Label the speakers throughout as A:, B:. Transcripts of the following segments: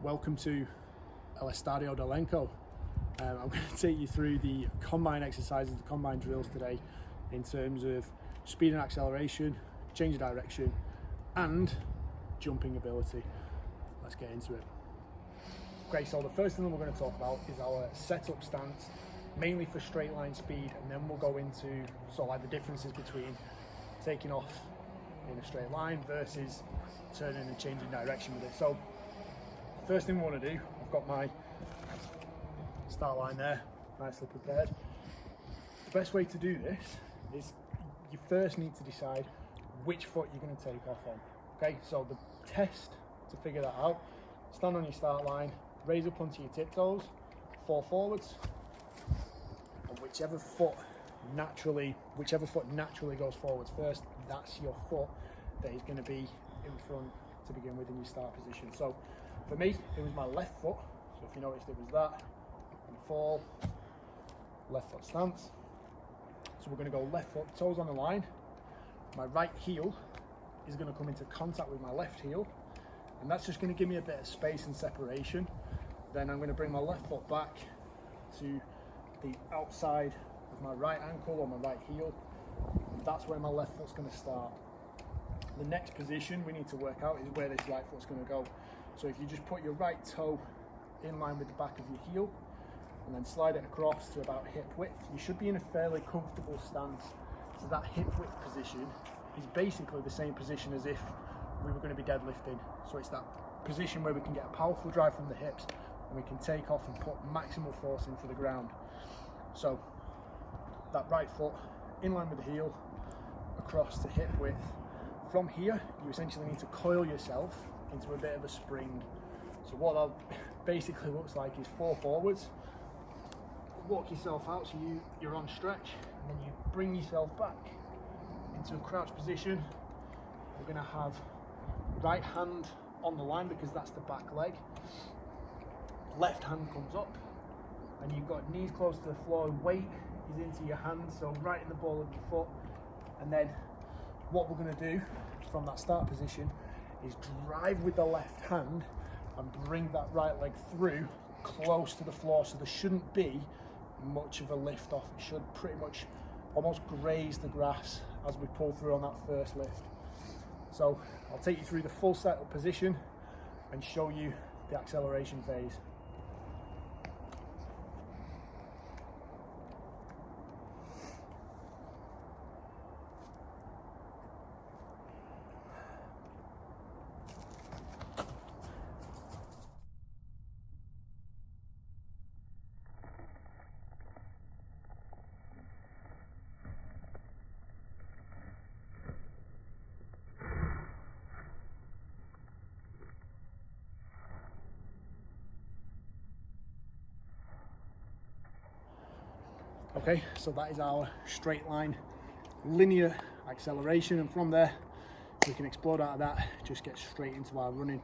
A: Welcome to El Estadio de Lenco. I'm going to take you through the combine exercises, the combine drills today in terms of speed and acceleration, change of direction and jumping ability. Let's get into it. Okay, so the first thing that we're going to talk about is our setup stance, mainly for straight line speed, and then we'll go into the differences between taking off in a straight line versus turning and changing direction with it. So first thing we want to do, I've got my start line there, nicely prepared. The best way to do this is you first need to decide which foot you're going to take off on. Okay, so the test to figure that out, stand on your start line, raise up onto your tiptoes, fall forwards, and whichever foot naturally goes forwards first, that's your foot that is going to be in front to begin with in your start position. So for me, it was my left foot. So if you noticed, it was that, and fall, left foot stance. So we're going to go left foot, toes on the line. My right heel is going to come into contact with my left heel, and that's just going to give me a bit of space and separation. Then I'm going to bring my left foot back to the outside of my right ankle or my right heel. And that's where my left foot's going to start. The next position we need to work out is where this right foot's going to go. So if you just put your right toe in line with the back of your heel and then slide it across to about hip width, you should be in a fairly comfortable stance. So that hip width position is basically the same position as if we were going to be deadlifting. So it's that position where we can get a powerful drive from the hips and we can take off and put maximal force into the ground. So that right foot in line with the heel, across to hip width. From here, you essentially need to coil yourself into a bit of a spring. So what that basically looks like is fall forwards, walk yourself out so you're on stretch, and then you bring yourself back into a crouch position. We're going to have right hand on the line because that's the back leg. Left hand comes up and you've got knees close to the floor, weight is into your hand, so right in the ball of your foot. And then what we're going to do from that start position is drive with the left hand and bring that right leg through close to the floor, so there shouldn't be much of a lift off. It should pretty much almost graze the grass as we pull through on that first lift. So I'll take you through the full setup position and show you the acceleration phase. Okay, so that is our straight line linear acceleration, and from there we can explode out of that, just get straight into our running.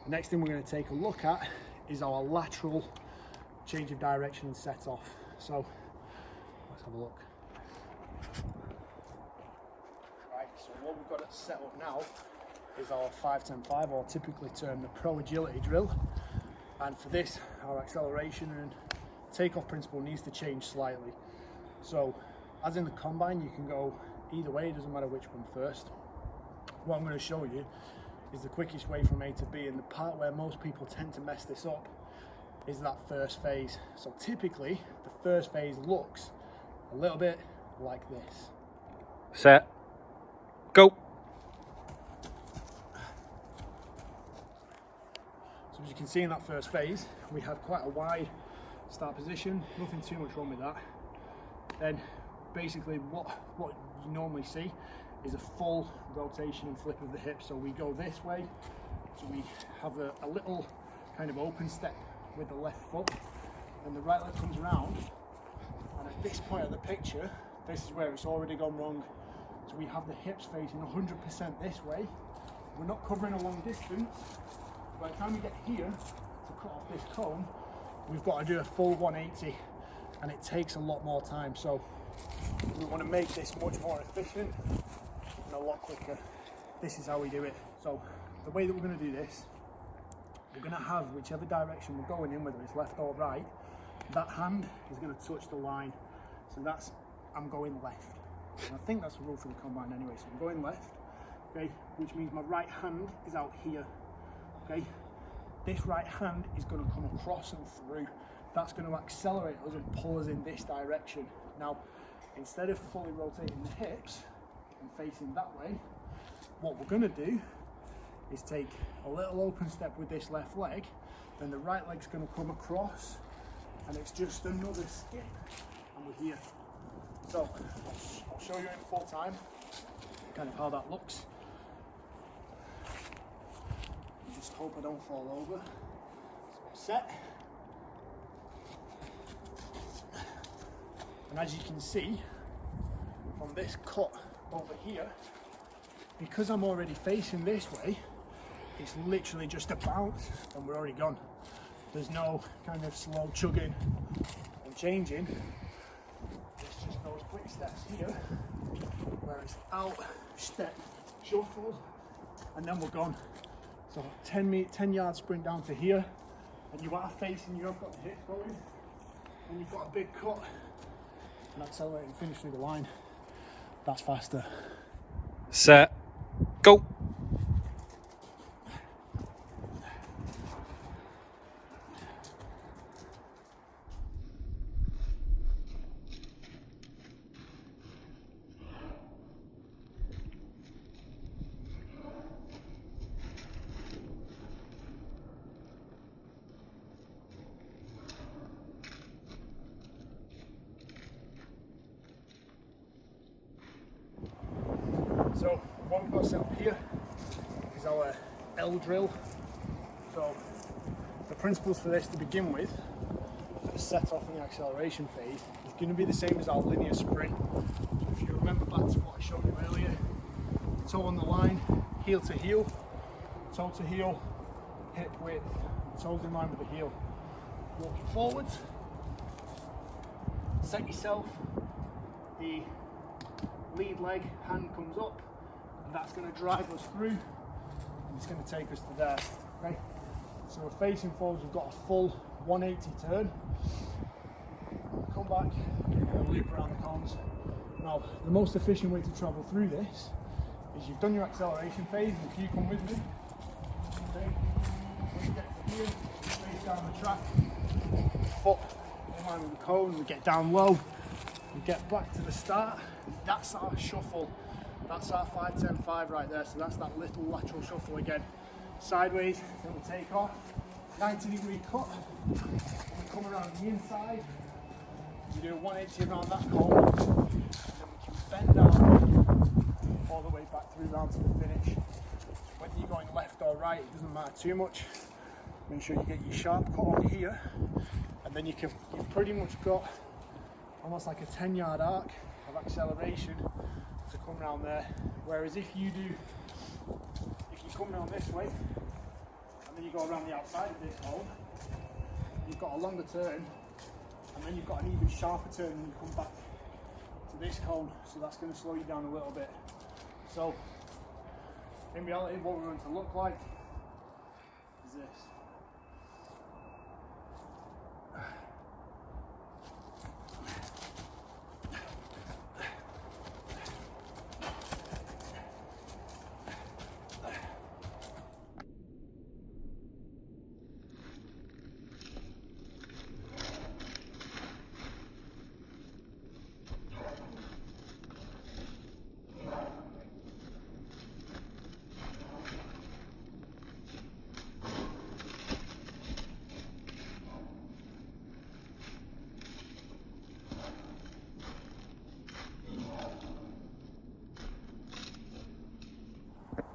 A: The next thing we're going to take a look at is our lateral change of direction and set off. So let's have a look. Right, so what we've got set up now is our 5-10-5, or typically termed the pro agility drill. And for this, our acceleration and takeoff principle needs to change slightly. So as in the combine, you can go either way, it doesn't matter which one first. What I'm going to show you is the quickest way from A to B, and the part where most people tend to mess this up is that first phase. So typically the first phase looks a little bit like this.
B: Set, go.
A: So as you can see in that first phase, we had quite a wide start position, nothing too much wrong with that. Then basically what you normally see is a full rotation and flip of the hips. So we go this way, so we have a little kind of open step with the left foot, and the right leg comes around, and at this point of the picture, this is where it's already gone wrong. So we have the hips facing 100% this way. We're not covering a long distance. By the time we get here to cut off this cone, we've got to do a full 180, and it takes a lot more time. So we want to make this much more efficient and a lot quicker. This is how we do it. So the way that we're going to do this, we're we're going to have whichever direction we're going in, whether it's left or right, that hand is going to touch the line. So that's, I'm going left. And I think that's the rule for the combine anyway. So I'm going left, okay, which means my right hand is out here, okay. This right hand is going to come across and through. That's going to accelerate us and pull us in this direction. Now, instead of fully rotating the hips and facing that way, what we're going to do is take a little open step with this left leg, then the right leg's going to come across, and it's just another skip, and we're here. So I'll show you in full time kind of how that looks. Just hope I don't fall over. So set. And as you can see from this cut over here, because I'm already facing this way, it's literally just a bounce and we're already gone. There's no kind of slow chugging and changing. It's just those quick steps here where it's out, step, shuffle, and then we're gone. So 10 yard sprint down to here, and you are facing, you have got the hips going, and you've got a big cut, and accelerate and finish through the line. That's faster.
B: Set, go.
A: So what we've got set up here is our L drill. So the principles for this to begin with, for the set off in the acceleration phase, is going to be the same as our linear sprint. So if you remember back to what I showed you earlier, toe on the line, heel to heel, toe to heel, hip width, toes in line with the heel. Walking forwards, set yourself, the lead leg, hand comes up, and that's going to drive us through, and it's going to take us to there. Okay, so we're facing forwards, we've got a full 180 turn, come back and loop around the cones. Now the most efficient way to travel through this is you've done your acceleration phase, and if you come with me, okay, when you get to here, face down the track, foot in line with the cone, we get down low, we get back to the start. That's our shuffle. That's our 5-10-5 right there. So that's that little lateral shuffle again. Sideways, then we take off. 90-degree cut. And we come around the inside. We do a 180 around that cone. And then we can bend down all the way back through round to the finish. Whether you're going left or right, it doesn't matter too much. Make sure you get your sharp cut on here. And then you've pretty much got almost like a 10-yard arc of acceleration to come around there. Whereas if you come around this way and then you go around the outside of this hole, you've got a longer turn, and then you've got an even sharper turn when you come back to this cone, so that's going to slow you down a little bit. So in reality, what we're going to look like is this.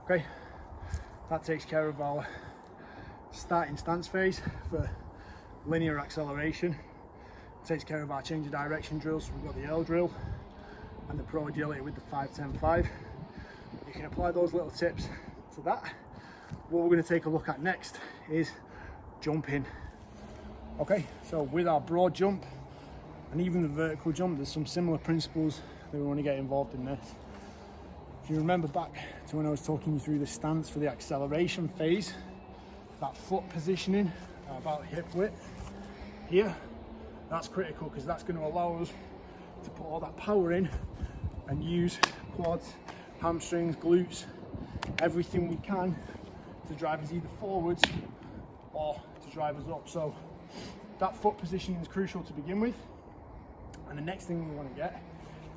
A: Okay, that takes care of our starting stance phase for linear acceleration. It takes care of our change of direction drills. So we've got the L drill and the Pro Agility with the 5-10-5. You can apply those little tips to that. What we're going to take a look at next is jumping. Okay, so with our broad jump and even the vertical jump, there's some similar principles that we want to get involved in this. If you remember back to when I was talking you through the stance for the acceleration phase, that foot positioning about hip width here. That's critical because that's going to allow us to put all that power in and use quads, hamstrings, glutes, everything we can to drive us either forwards or to drive us up. So that foot positioning is crucial to begin with. And the next thing we want to get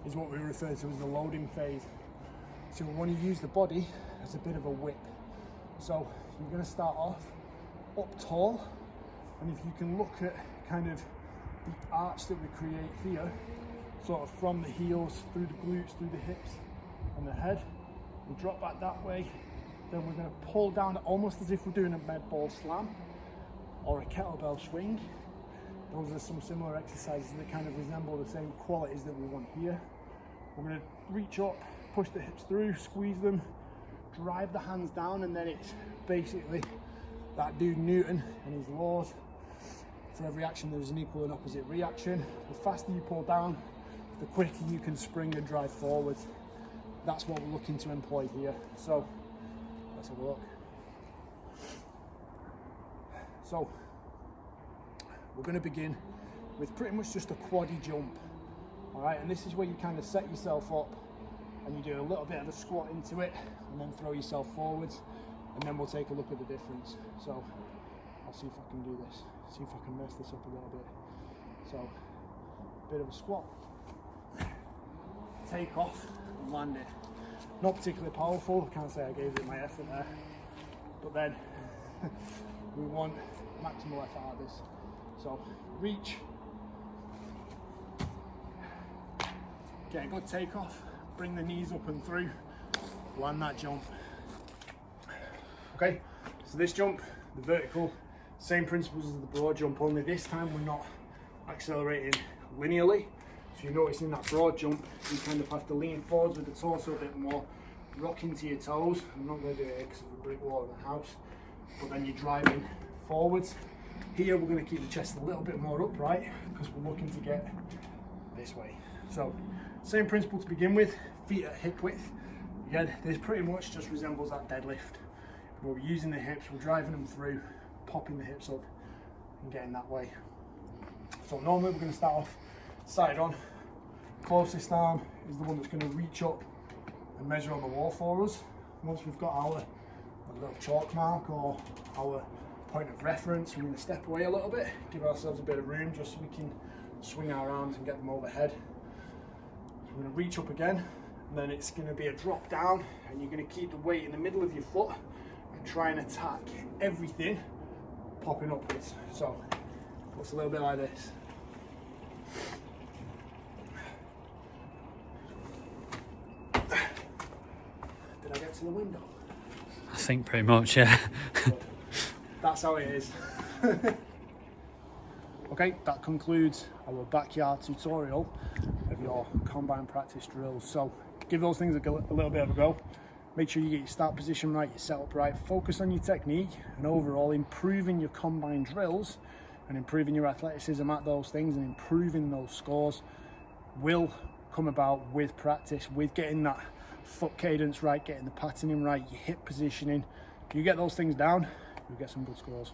A: is what we refer to as the loading phase. So we want to use the body as a bit of a whip. So you're going to start off up tall, and if you can look at kind of the arch that we create here, sort of from the heels through the glutes, through the hips and the head, we drop back that way, then we're going to pull down almost as if we're doing a med ball slam or a kettlebell swing. Those are some similar exercises that kind of resemble the same qualities that we want here. We're going to reach up, push the hips through, squeeze them, drive the hands down, and then it's basically that dude Newton and his laws. For every action there's an equal and opposite reaction. The faster you pull down, the quicker you can spring and drive forward. That's what we're looking to employ here. So let's have a look. So we're going to begin with pretty much just a quaddy jump. All right, and this is where you kind of set yourself up and you do a little bit of a squat into it and then throw yourself forwards, and then we'll take a look at the difference. So I'll see if I can do this, see if I can mess this up a little bit. So bit of a squat, take off and land it. Not particularly powerful, I can't say I gave it my effort there, but then we want maximal effort out of this. So reach, get a good takeoff, bring the knees up and through, land that jump. Okay, so this jump, the vertical, same principles as the broad jump, only this time we're not accelerating linearly. So you notice in that broad jump, you kind of have to lean forwards with the torso a bit more, rock into your toes. I'm not going to do it because of a brick wall in the house, but then you're driving forwards. Here we're going to keep the chest a little bit more upright because we're looking to get this way. So same principle to begin with, feet at hip width. Again, this pretty much just resembles that deadlift. We're using the hips, we're driving them through, popping the hips up and getting that way. So normally we're going to start off side on. Closest arm is the one that's going to reach up and measure on the wall for us. Once we've got our little chalk mark or our point of reference, we're going to step away a little bit, give ourselves a bit of room just so we can swing our arms and get them overhead. So we're going to reach up again, and then it's going to be a drop down, and you're going to keep the weight in the middle of your foot and try and attack everything popping upwards. So looks a little bit like this. Did I get to the window?
B: I think pretty much, yeah.
A: That's how it is. Okay, that concludes our backyard tutorial of your combine practice drills. So give those things a little bit of a go. Make sure you get your start position right, your setup right, focus on your technique, and overall improving your combine drills and improving your athleticism at those things and improving those scores will come about with practice, with getting that foot cadence right, getting the patterning right, your hip positioning. You get those things down, you'll get some good scores.